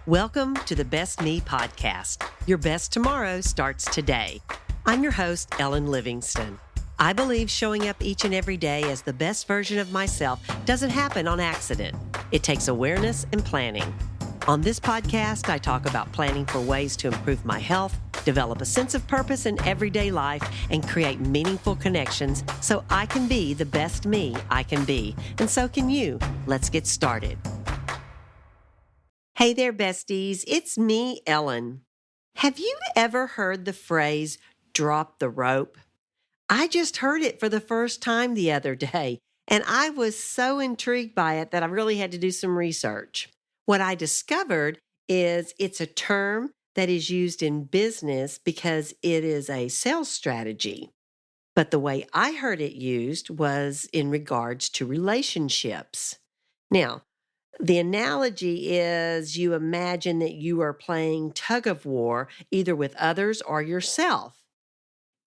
Welcome to the Best Me podcast. Your best tomorrow starts today. I'm your host, Ellen Livingston. I believe showing up each and every day as the best version of myself doesn't happen on accident. It takes awareness and planning. On this podcast, I talk about planning for ways to improve my health, develop a sense of purpose in everyday life, and create meaningful connections so I can be the best me I can be. And so can you. Let's get started. Hey there, besties. It's me, Ellen. Have you ever heard the phrase, drop the rope? I just heard it for the first time the other day, and I was so intrigued by it that I really had to do some research. What I discovered is it's a term that is used in business because it is a sales strategy. But the way I heard it used was in regards to relationships. Now, the analogy is you imagine that you are playing tug-of-war either with others or yourself.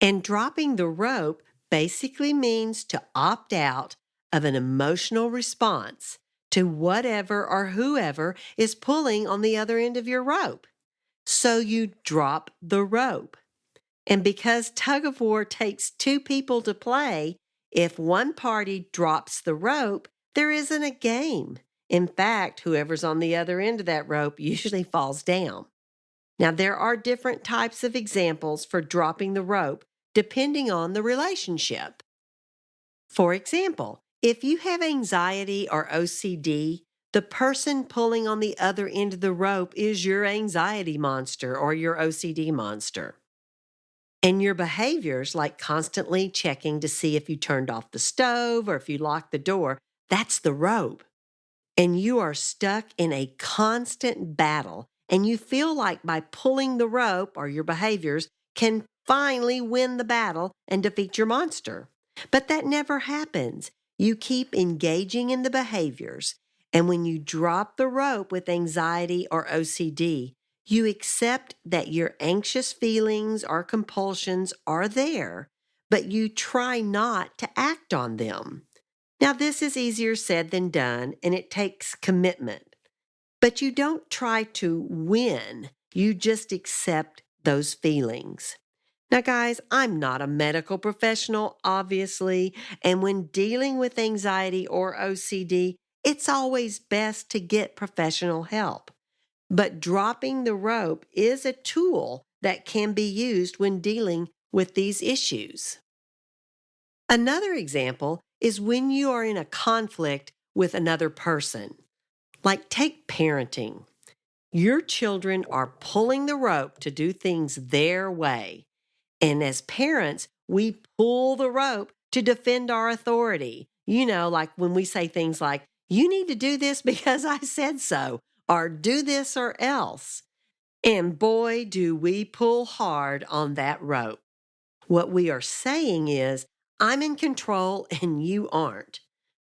And dropping the rope basically means to opt out of an emotional response to whatever or whoever is pulling on the other end of your rope. So you drop the rope. And because tug-of-war takes two people to play, if one party drops the rope, there isn't a game. In fact, whoever's on the other end of that rope usually falls down. Now, there are different types of examples for dropping the rope depending on the relationship. For example, if you have anxiety or OCD, the person pulling on the other end of the rope is your anxiety monster or your OCD monster. And your behaviors, like constantly checking to see if you turned off the stove or if you locked the door, that's the rope. And you are stuck in a constant battle, and you feel like by pulling the rope or your behaviors can finally win the battle and defeat your monster. But that never happens. You keep engaging in the behaviors, and when you drop the rope with anxiety or OCD, you accept that your anxious feelings or compulsions are there, but you try not to act on them. Now, this is easier said than done, and it takes commitment. But you don't try to win. You just accept those feelings. Now, guys, I'm not a medical professional, obviously, and when dealing with anxiety or OCD, it's always best to get professional help. But dropping the rope is a tool that can be used when dealing with these issues. Another example is when you are in a conflict with another person. Like take parenting. Your children are pulling the rope to do things their way. And as parents, we pull the rope to defend our authority. You know, like when we say things like, you need to do this because I said so, or do this or else. And boy, do we pull hard on that rope. What we are saying is, I'm in control and you aren't.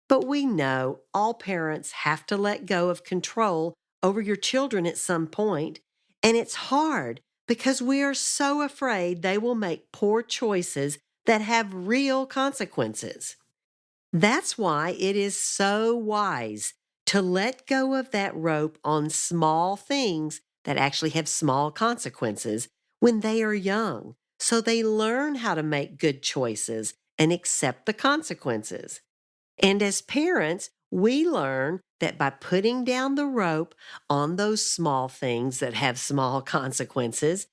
But we know all parents have to let go of control over your children at some point, and it's hard because we are so afraid they will make poor choices that have real consequences. That's why it is so wise to let go of that rope on small things that actually have small consequences when they are young, so they learn how to make good choices and accept the consequences. And as parents, we learn that by putting down the rope on those small things that have small consequences,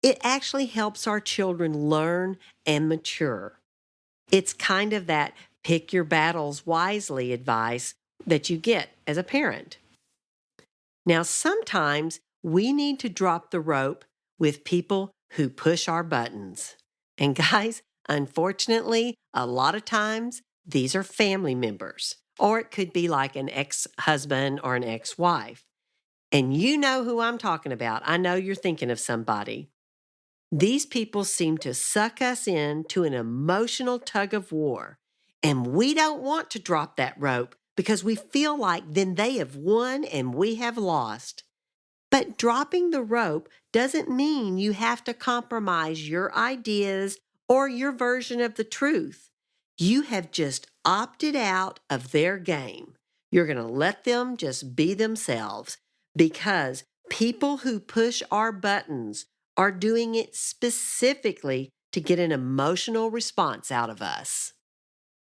it actually helps our children learn and mature. It's kind of that pick your battles wisely advice that you get as a parent. Now, sometimes we need to drop the rope with people who push our buttons. And guys, unfortunately, a lot of times, these are family members, or it could be like an ex-husband or an ex-wife. And you know who I'm talking about. I know you're thinking of somebody. These people seem to suck us into an emotional tug of war, and we don't want to drop that rope because we feel like then they have won and we have lost. But dropping the rope doesn't mean you have to compromise your ideas or your version of the truth. You have just opted out of their game. You're going to let them just be themselves because People who push our buttons are doing it specifically to get an emotional response out of us.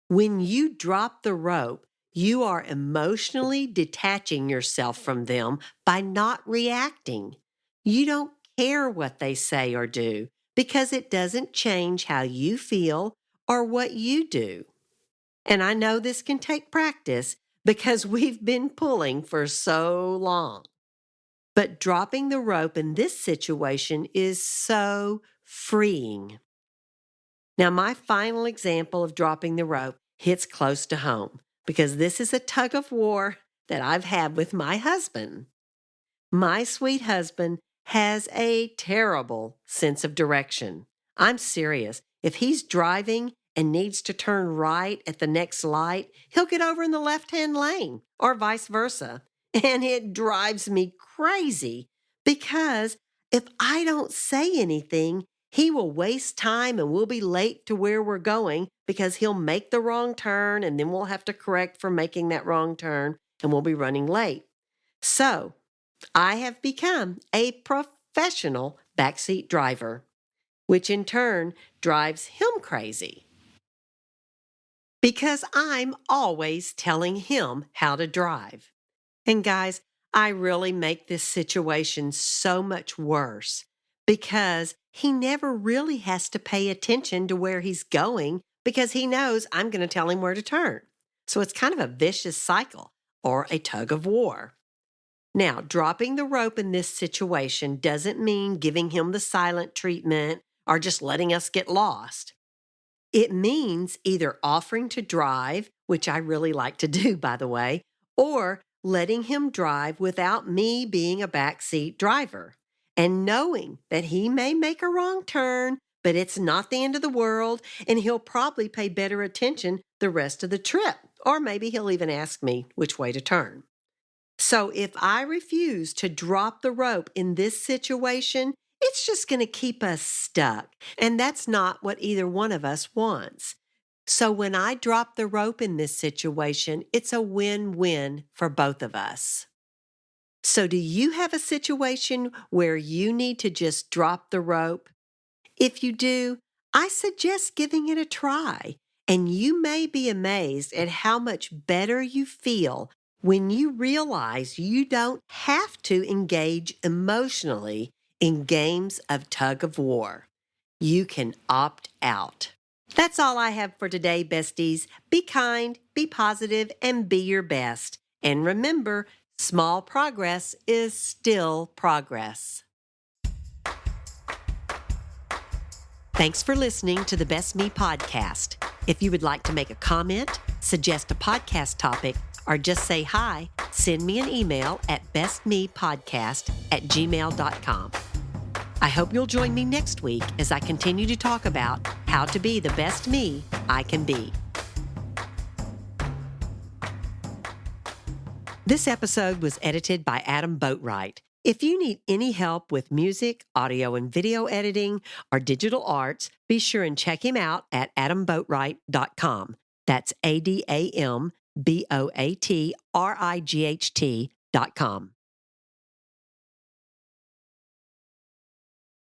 When you drop the rope, you are emotionally detaching yourself from them by not reacting. You don't care what they say or do because it doesn't change how you feel or what you do. And I know this can take practice because we've been pulling for so long. But dropping the rope in this situation is so freeing. Now, my final example of dropping the rope hits close to home because this is a tug of war that I've had with my husband. My sweet husband has a terrible sense of direction. I'm serious. If he's driving and needs to turn right at the next light, he'll get over in the left-hand lane or vice versa. And it drives me crazy because if I don't say anything, he will waste time and we'll be late to where we're going because he'll make the wrong turn and then we'll have to correct for making that wrong turn and we'll be running late. So, I have become a professional backseat driver, which in turn drives him crazy because I'm always telling him how to drive. And guys, I really make this situation so much worse because he never really has to pay attention to where he's going because he knows I'm going to tell him where to turn. So it's kind of a vicious cycle or a tug of war. Now, dropping the rope in this situation doesn't mean giving him the silent treatment or just letting us get lost. It means either offering to drive, which I really like to do, by the way, or letting him drive without me being a backseat driver and knowing that he may make a wrong turn, but it's not the end of the world, and he'll probably pay better attention the rest of the trip, or maybe he'll even ask me which way to turn. So if I refuse to drop the rope in this situation, it's just going to keep us stuck. And that's not what either one of us wants. So when I drop the rope in this situation, it's a win-win for both of us. So do you have a situation where you need to just drop the rope? If you do, I suggest giving it a try. And you may be amazed at how much better you feel when you realize you don't have to engage emotionally in games of tug of war. You can opt out. That's all I have for today, besties. Be kind, be positive, and be your best. And remember, small progress is still progress. Thanks for listening to the Best Me podcast. If you would like to make a comment, suggest a podcast topic, or just say hi, send me an email at bestmepodcast@gmail.com. I hope you'll join me next week as I continue to talk about how to be the best me I can be. This episode was edited by Adam Boatwright. If you need any help with music, audio and video editing, or digital arts, be sure and check him out at adamboatwright.com. That's ADAMBOATRIGHT.com.